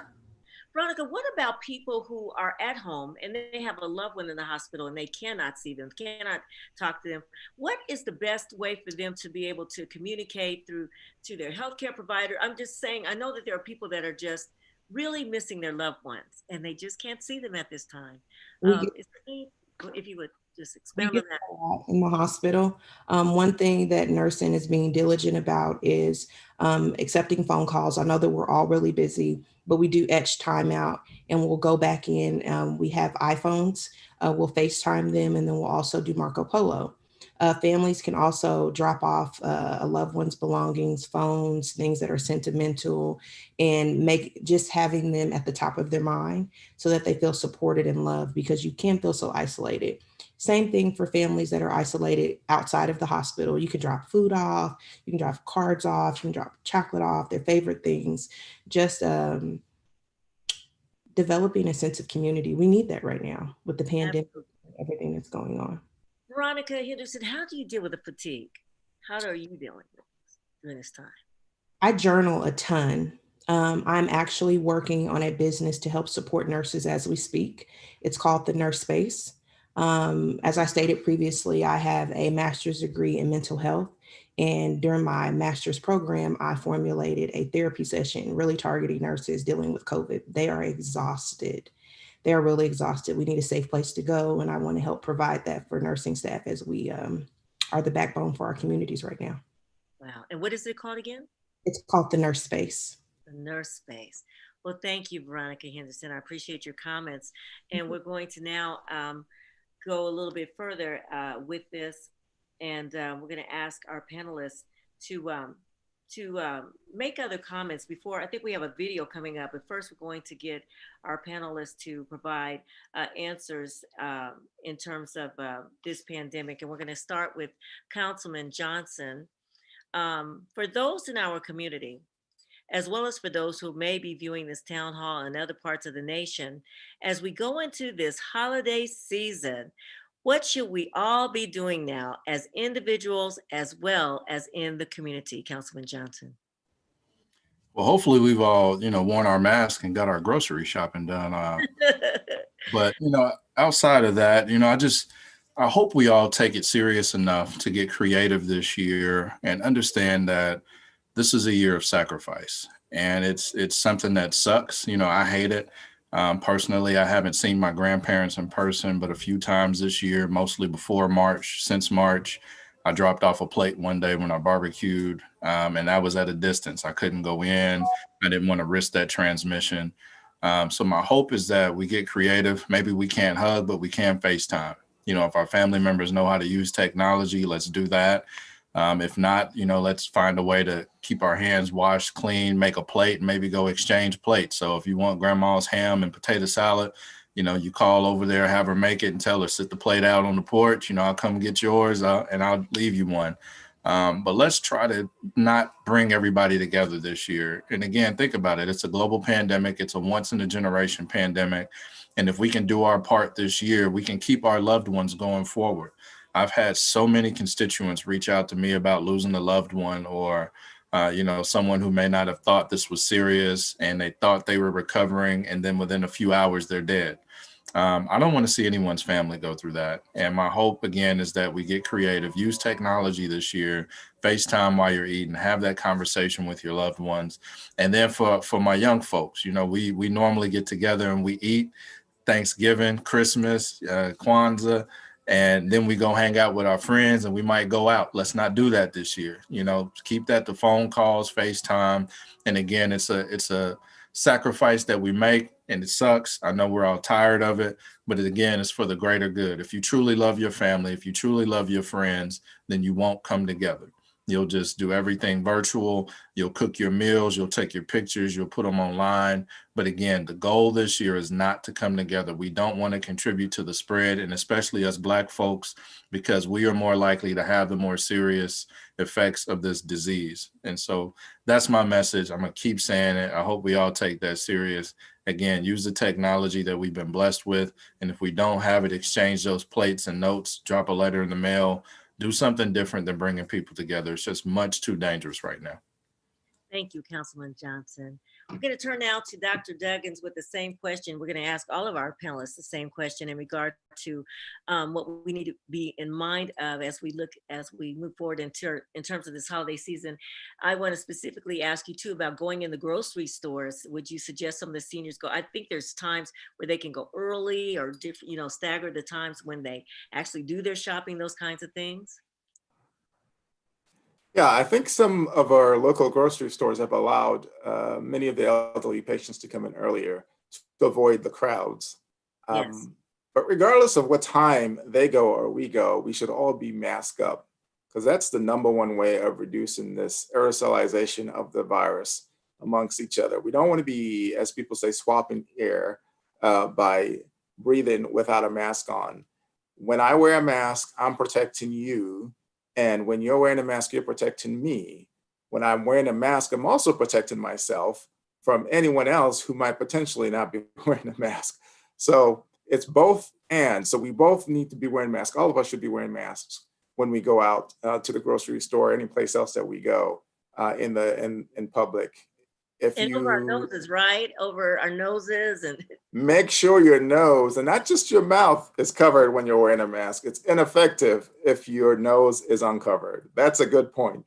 Veronica, what about people who are at home and they have a loved one in the hospital and they cannot see them, cannot talk to them? What is the best way for them to be able to communicate to their healthcare provider? I'm just saying, I know that there are people that are just really missing their loved ones and they just can't see them at this time. If you would just expound on that. In the hospital, one thing that nursing is being diligent about is accepting phone calls. I know that we're all really busy, but we do etch time out and we'll go back in. We have iPhones, we'll FaceTime them, and then we'll also do Marco Polo. Families can also drop off a loved one's belongings, phones, things that are sentimental, and make just having them at the top of their mind so that they feel supported and loved, because you can feel so isolated. Same thing for families that are isolated outside of the hospital. You can drop food off, you can drop cards off, you can drop chocolate off, their favorite things. Just developing a sense of community. We need that right now with the pandemic and everything that's going on. Veronica Henderson, how do you deal with the fatigue? How are you dealing with this during this time? I journal a ton. I'm actually working on a business to help support nurses as we speak. It's called the Nurse Space. As I stated previously, I have a master's degree in mental health. And during my master's program, I formulated a therapy session really targeting nurses dealing with COVID. They are exhausted. They are really exhausted. We need a safe place to go. And I want to help provide that for nursing staff as we are the backbone for our communities right now. Wow. And what is it called again? It's called the Nurse Space. The Nurse Space. Well, thank you, Veronica Henderson. I appreciate your comments. And we're going to now go a little bit further with this. And we're going to ask our panelists to make other comments before. I think we have a video coming up, but first we're going to get our panelists to provide answers in terms of this pandemic. And we're going to start with Councilman Johnson. For those in our community, as well as for those who may be viewing this town hall in other parts of the nation, as we go into this holiday season, what should we all be doing now as individuals as well as in the community? Councilman Johnson. Well, hopefully we've all, worn our mask and got our grocery shopping done. But, outside of that, I hope we all take it serious enough to get creative this year and understand that this is a year of sacrifice, and it's something that sucks. I hate it. Personally, I haven't seen my grandparents in person, but a few times this year, mostly before March. Since March, I dropped off a plate one day when I barbecued, and I was at a distance. I couldn't go in. I didn't want to risk that transmission. So my hope is that we get creative. Maybe we can't hug, but we can FaceTime. If our family members know how to use technology, let's do that. If not, let's find a way to keep our hands washed, clean, make a plate, and maybe go exchange plates. So if you want grandma's ham and potato salad, you call over there, have her make it and tell her, sit the plate out on the porch, I'll come get yours and I'll leave you one. But let's try to not bring everybody together this year. And again, think about it. It's a global pandemic. It's a once in a generation pandemic. And if we can do our part this year, we can keep our loved ones going forward. I've had so many constituents reach out to me about losing a loved one or, someone who may not have thought this was serious and they thought they were recovering. And then within a few hours, they're dead. I don't want to see anyone's family go through that. And my hope, again, is that we get creative, use technology this year, FaceTime while you're eating, have that conversation with your loved ones. And then for my young folks, we normally get together and we eat Thanksgiving, Christmas, Kwanzaa, and then we go hang out with our friends and we might go out. Let's not do that this year. Keep that to phone calls, FaceTime. And again, it's a sacrifice that we make and it sucks. I know we're all tired of it, but again, it's for the greater good. If you truly love your family, if you truly love your friends, then you won't come together. You'll just do everything virtual. You'll cook your meals. You'll take your pictures. You'll put them online. But again, the goal this year is not to come together. We don't want to contribute to the spread, and especially us Black folks, because we are more likely to have the more serious effects of this disease. And so that's my message. I'm going to keep saying it. I hope we all take that serious. Again, use the technology that we've been blessed with. And if we don't have it, exchange those plates and notes, drop a letter in the mail. Do something different than bringing people together. It's just much too dangerous right now. Thank you, Councilman Johnson. We're going to turn now to Dr. Duggins with the same question. We're going to ask all of our panelists the same question in regard to what we need to be in mind of as we move forward in terms of this holiday season. I want to specifically ask you too about going in the grocery stores. Would you suggest some of the seniors go? I think there's times where they can go early or different, stagger the times when they actually do their shopping, those kinds of things. Yeah, I think some of our local grocery stores have allowed many of the elderly patients to come in earlier to avoid the crowds. Yes. But regardless of what time they go or we go, we should all be masked up because that's the number one way of reducing this aerosolization of the virus amongst each other. We don't want to be, as people say, swapping air by breathing without a mask on. When I wear a mask, I'm protecting you. And when you're wearing a mask, you're protecting me. When I'm wearing a mask, I'm also protecting myself from anyone else who might potentially not be wearing a mask. So it's both and. So we both need to be wearing masks. All of us should be wearing masks when we go out to the grocery store, any place else that we go in public. And over our noses, right? Over our noses and make sure your nose and not just your mouth is covered when you're wearing a mask. It's ineffective if your nose is uncovered. That's a good point.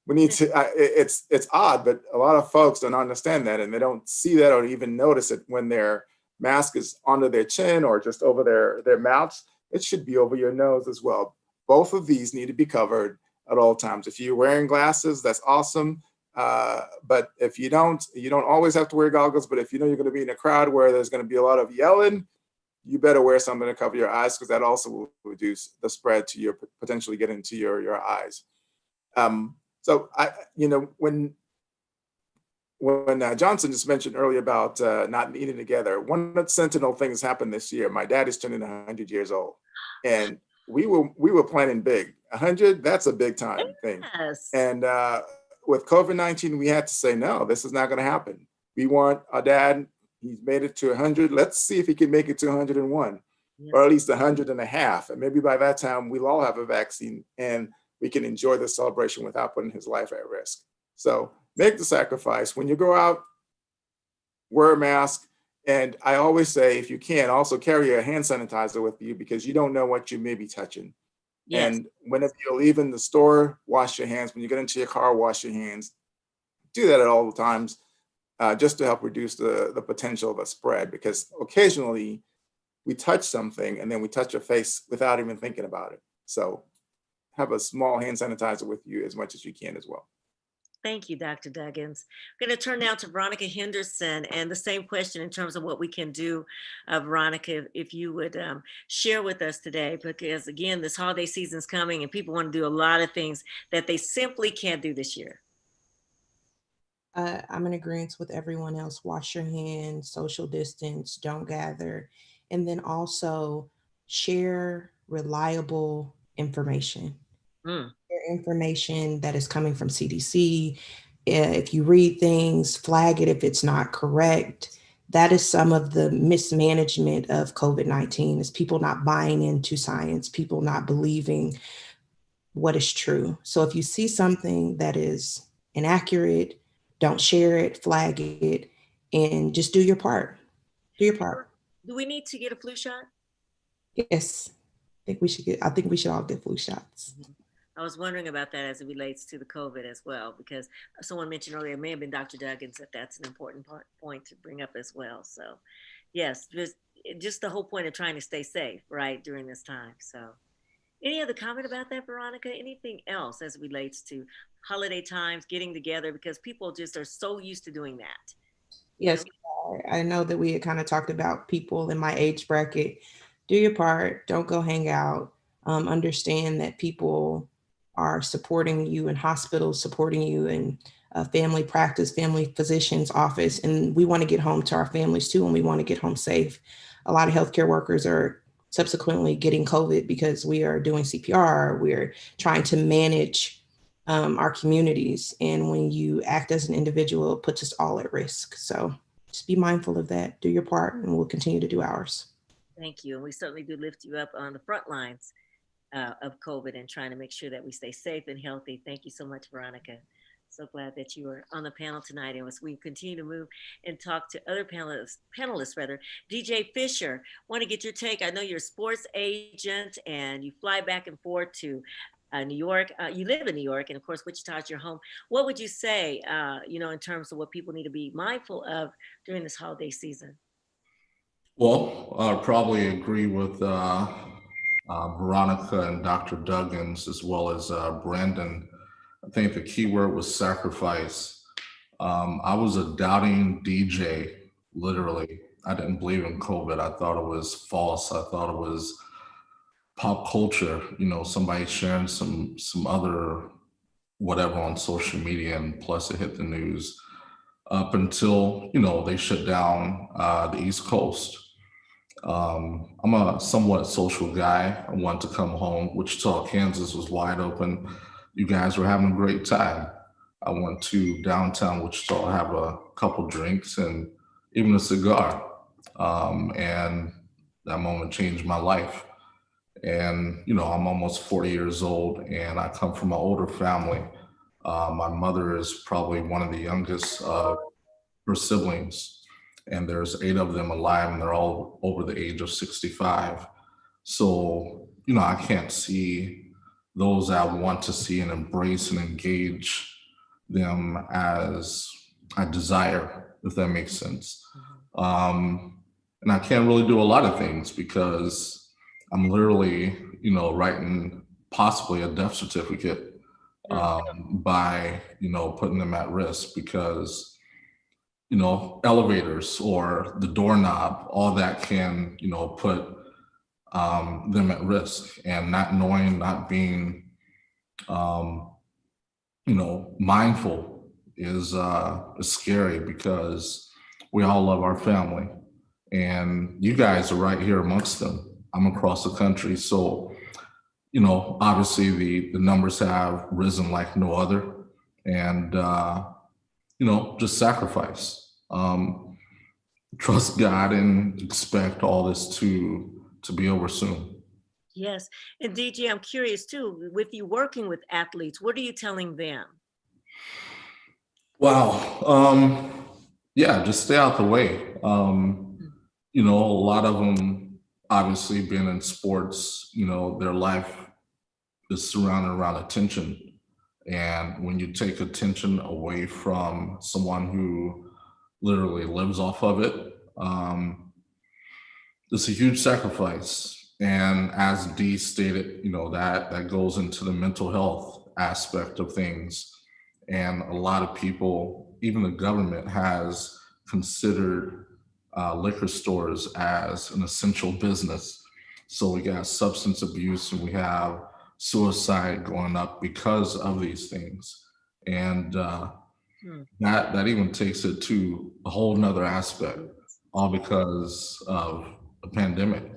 We need to, it's odd, but a lot of folks don't understand that and they don't see that or even notice it when their mask is under their chin or just over their mouths. It should be over your nose as well. Both of these need to be covered at all times. If you're wearing glasses, that's awesome. But if you don't always have to wear goggles, but if you know you're going to be in a crowd where there's going to be a lot of yelling, you better wear something to cover your eyes because that also will reduce the spread to your potentially get into your eyes. So when Johnson just mentioned earlier about not eating together, one of the sentinel things happened this year. My dad is turning 100 years old, and we were planning big. 100, that's a big time thing. Yes. And with COVID-19, we had to say, no, this is not going to happen. We want our dad, he's made it to 100. Let's see if he can make it to 101, or at least 100 and a half. And maybe by that time, we'll all have a vaccine and we can enjoy the celebration without putting his life at risk. So make the sacrifice. When you go out, wear a mask. And I always say, if you can, also carry a hand sanitizer with you because you don't know what you may be touching. Yes. And whenever you're leaving the store, wash your hands. When you get into your car, wash your hands. Do that at all times just to help reduce the potential of a spread because occasionally we touch something and then we touch your face without even thinking about it. So have a small hand sanitizer with you as much as you can as well. Thank you, Dr. Duggins. I'm going to turn now to Veronica Henderson, and the same question in terms of what we can do, Veronica, if you would share with us today, because again, this holiday season is coming and people want to do a lot of things that they simply can't do this year. I'm in agreement with everyone else. Wash your hands, social distance, don't gather, and then also share reliable information. Mm. Information that is coming from CDC. If you read things, flag it if it's not correct. That is some of the mismanagement of COVID-19 is people not buying into science, people not believing what is true. So if you see something that is inaccurate, don't share it, flag it, and just do your part. Do your part. Do we need to get a flu shot? Yes. I think we should all get flu shots. Mm-hmm. I was wondering about that as it relates to the COVID as well, because someone mentioned earlier, it may have been Dr. Duggins, that that's an important point to bring up as well. So yes, just the whole point of trying to stay safe, right, during this time. So any other comment about that, Veronica? Anything else as it relates to holiday times, getting together, because people just are so used to doing that? Yes, I know that we had kind of talked about people in my age bracket. Do your part, don't go hang out. Understand that people are supporting you in hospitals, supporting you in family practice, family physician's office, and we want to get home to our families too, and we want to get home safe. A lot of healthcare workers are subsequently getting COVID because we are doing CPR, we're trying to manage our communities. And when you act as an individual, it puts us all at risk. So just be mindful of that, do your part, and we'll continue to do ours. Thank you. And we certainly do lift you up on the front lines of COVID and trying to make sure that we stay safe and healthy. Thank you so much, Veronica. So glad that you are on the panel tonight. And as we continue to move and talk to other panelists, DJ Fisher, want to get your take. I know you're a sports agent and you fly back and forth to New York. You live in New York, and of course, Wichita is your home. What would you say, in terms of what people need to be mindful of during this holiday season? Well, I probably agree with Veronica and Dr. Duggins, as well as Brandon. I think the key word was sacrifice. I was a doubting DJ, literally. I didn't believe in COVID. I thought it was false. I thought it was pop culture, somebody sharing some other whatever on social media, and plus it hit the news up until, they shut down the East Coast. I'm a somewhat social guy. I wanted to come home. Wichita, Kansas was wide open. You guys were having a great time. I went to downtown Wichita, have a couple drinks and even a cigar. And that moment changed my life. And, I'm almost 40 years old and I come from an older family. My mother is probably one of the youngest of her siblings, and there's 8 of them alive and they're all over the age of 65. So, I can't see those I want to see and embrace and engage them as I desire, if that makes sense. And I can't really do a lot of things because I'm literally, writing possibly a death certificate by, putting them at risk because, elevators or the doorknob, all that can, put them at risk, and not knowing, not being, mindful is scary because we all love our family and you guys are right here amongst them. I'm across the country. So, obviously the numbers have risen like no other, and, just sacrifice. Trust God and expect all this to be over soon. Yes. And DJ, I'm curious too, with you working with athletes, what are you telling them? Wow. Yeah, just stay out the way. A lot of them obviously being in sports, their life is surrounded around attention. And when you take attention away from someone who literally lives off of it, it's a huge sacrifice. And as Dee stated, that goes into the mental health aspect of things. And a lot of people, even the government, has considered liquor stores as an essential business. So we got substance abuse and we have suicide going up because of these things. And that even takes it to a whole nother aspect, all because of the pandemic.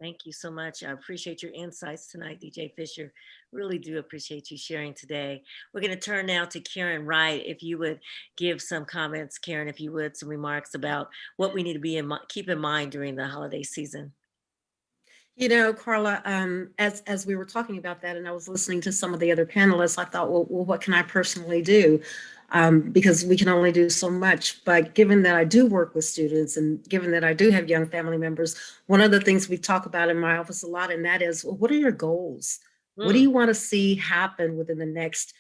Thank you so much. I appreciate your insights tonight, DJ Fisher. Really do appreciate you sharing today. We're going to turn now to Karen Wright. If you would give some comments, Karen, if you would, some remarks about what we need to be keep in mind during the holiday season. You know, Carla, as we were talking about that, and I was listening to some of the other panelists, I thought, well, what can I personally do? Because we can only do so much. But given that I do work with students and given that I do have young family members, one of the things we talk about in my office a lot, and that is, well, what are your goals? What do you want to see happen within the next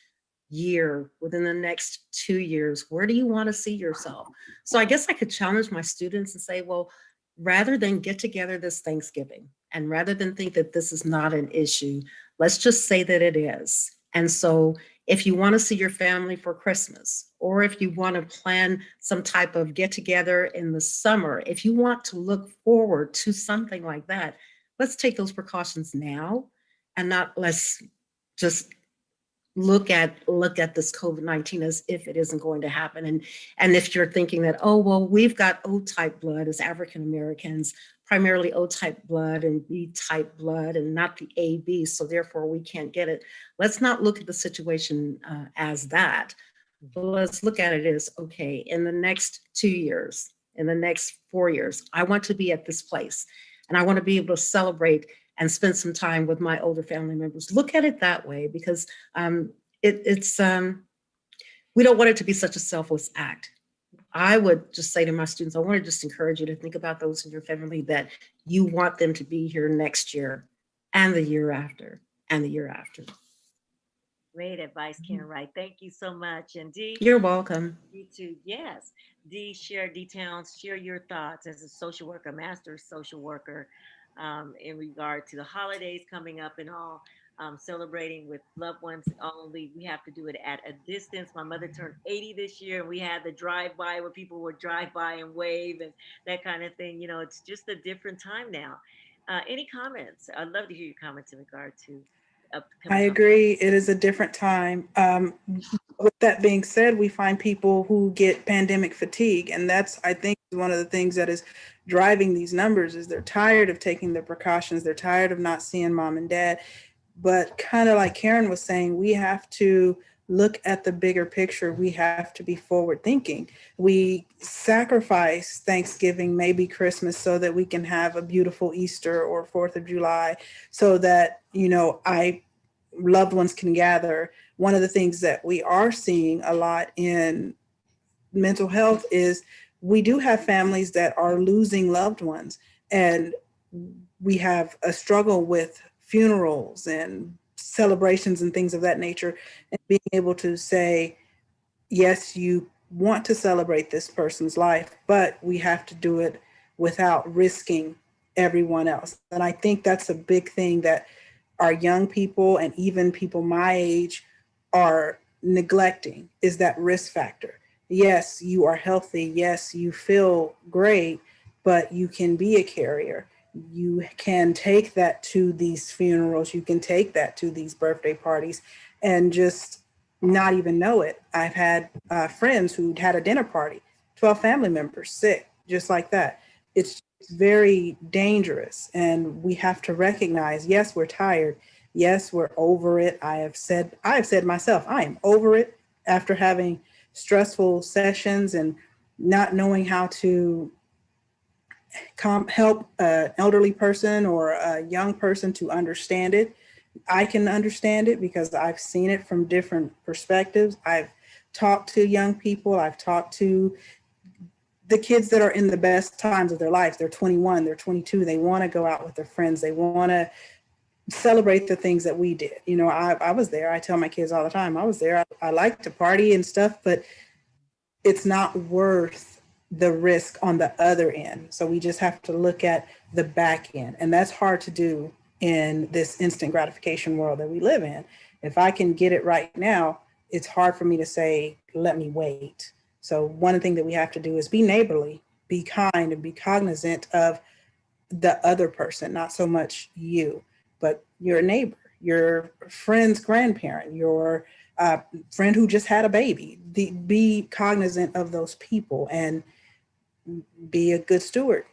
year, within the next 2 years? Where do you want to see yourself? So I guess I could challenge my students and say, well, rather than get together this Thanksgiving, and rather than think that this is not an issue, let's just say that it is. And so if you want to see your family for Christmas, or if you want to plan some type of get together in the summer, if you want to look forward to something like that, let's take those precautions now and not let's just look at this COVID-19 as if it isn't going to happen. And if you're thinking that, oh, well, we've got O-type blood as African Americans, primarily O-type blood and B-type blood and not the AB, so therefore we can't get it. Let's not look at the situation as that. But let's look at it as, okay, in the next 2 years, in the next 4 years, I want to be at this place and I want to be able to celebrate and spend some time with my older family members. Look at it that way, because it's we don't want it to be such a selfless act. I would just say to my students, I want to just encourage you to think about those in your family that you want them to be here next year and the year after and the year after. Great advice, Karen Wright. Thank you so much. And Dee, you're welcome. You too. Yes. Dee, share details, share your thoughts as a social worker, master social worker, in regard to the holidays coming up and all, celebrating with loved ones only. We have to do it at a distance. My mother turned 80 this year, and we had the drive-by where people would drive by and wave and that kind of thing. You know, it's just a different time now. Any comments? I'd love to hear your comments in regard to I agree. It is a different time. With that being said, we find people who get pandemic fatigue, and that's, I think, one of the things that is driving these numbers is they're tired of taking the precautions. They're tired of not seeing mom and dad. But kind of like Karen was saying, we have to look at the bigger picture. We have to be forward thinking. We sacrifice Thanksgiving, maybe Christmas, so that we can have a beautiful Easter or 4th of July, so that, you know, loved ones can gather. One of the things that we are seeing a lot in mental health is we do have families that are losing loved ones, and we have a struggle with funerals and celebrations and things of that nature, and being able to say, yes, you want to celebrate this person's life, but we have to do it without risking everyone else. And I think that's a big thing that our young people and even people my age are neglecting, is that risk factor. Yes, you are healthy. Yes, you feel great, but you can be a carrier. You can take that to these funerals. You can take that to these birthday parties and just not even know it. I've had friends who had a dinner party, 12 family members sick, just like that. It's very dangerous, and we have to recognize, yes, we're tired. Yes, we're over it. I have said myself, I am over it after having stressful sessions and not knowing how to help an elderly person or a young person to understand it. I can understand it because I've seen it from different perspectives. I've talked to young people. I've talked to the kids that are in the best times of their lives. They're 21, they're 22. They want to go out with their friends. They want to celebrate the things that we did. You know, I was there. I tell my kids all the time, I was there. I like to party and stuff, but it's not worth the risk on the other end. So we just have to look at the back end. And that's hard to do in this instant gratification world that we live in. If I can get it right now, it's hard for me to say, let me wait. So one thing that we have to do is be neighborly, be kind, and be cognizant of the other person, not so much you, but your neighbor, your friend's grandparent, your friend who just had a baby. Be cognizant of those people and be a good steward.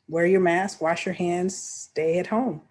Wear your mask, wash your hands, stay at home.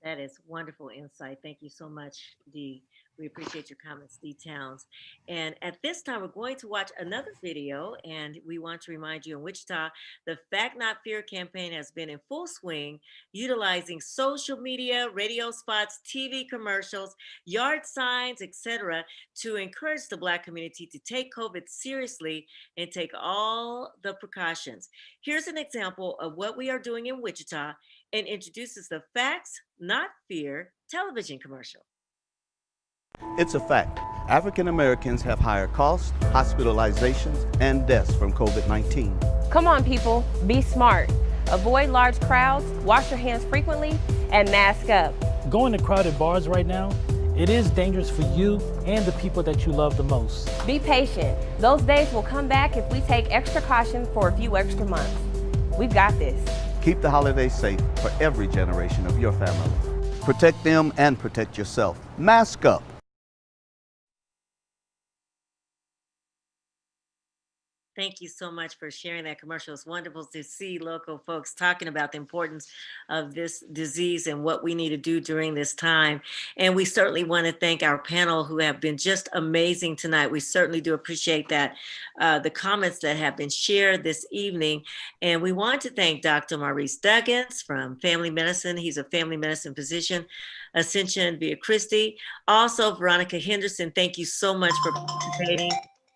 That is wonderful insight. Thank you so much, Dee. We appreciate your comments, Dee Towns. And at this time, we're going to watch another video. And we want to remind you in Wichita, the Fact Not Fear campaign has been in full swing, utilizing social media, radio spots, TV commercials, yard signs, etc., to encourage the Black community to take COVID seriously and take all the precautions. Here's an example of what we are doing in Wichita and introduces the Facts Not Fear television commercial. It's a fact. African Americans have higher costs, hospitalizations, and deaths from COVID-19. Come on, people, be smart. Avoid large crowds, wash your hands frequently, and mask up. Going to crowded bars right now, it is dangerous for you and the people that you love the most. Be patient. Those days will come back if we take extra caution for a few extra months. We've got this. Keep the holidays safe for every generation of your family. Protect them and protect yourself. Mask up. Thank you so much for sharing that commercial. It's wonderful to see local folks talking about the importance of this disease and what we need to do during this time. And we certainly want to thank our panel who have been just amazing tonight. We certainly do appreciate that, the comments that have been shared this evening. And we want to thank Dr. Maurice Duggins from Family Medicine. He's a family medicine physician. Ascension Via Christi. Also, Veronica Henderson, thank you so much for participating.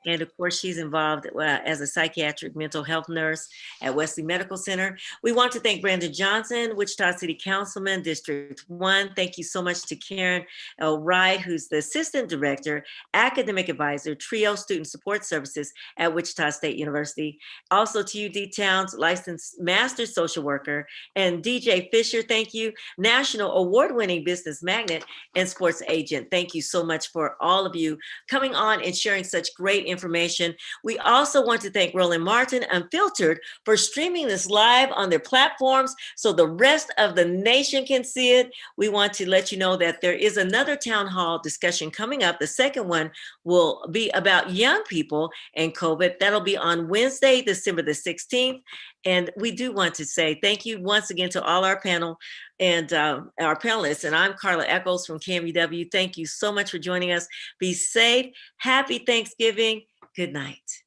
And of course, she's involved as a psychiatric mental health nurse at Wesley Medical Center. We want to thank Brandon Johnson, Wichita City Councilman, District 1. Thank you so much to Karen L. Wright, who's the Assistant Director, Academic Advisor, TRIO Student Support Services at Wichita State University. Also to you, Dee Towns, Licensed Master Social Worker, and DJ Fisher, thank you, National Award-winning business magnet and sports agent. Thank you so much for all of you coming on and sharing such great information. We also want to thank Roland Martin Unfiltered for streaming this live on their platforms so the rest of the nation can see it. We want to let you know that there is another town hall discussion coming up. The second one will be about young people and COVID. That'll be on Wednesday, December the 16th. And we do want to say thank you once again to all our panel and our panelists. And I'm Carla Echols from KMUW. Thank you so much for joining us. Be safe. Happy Thanksgiving. Good night.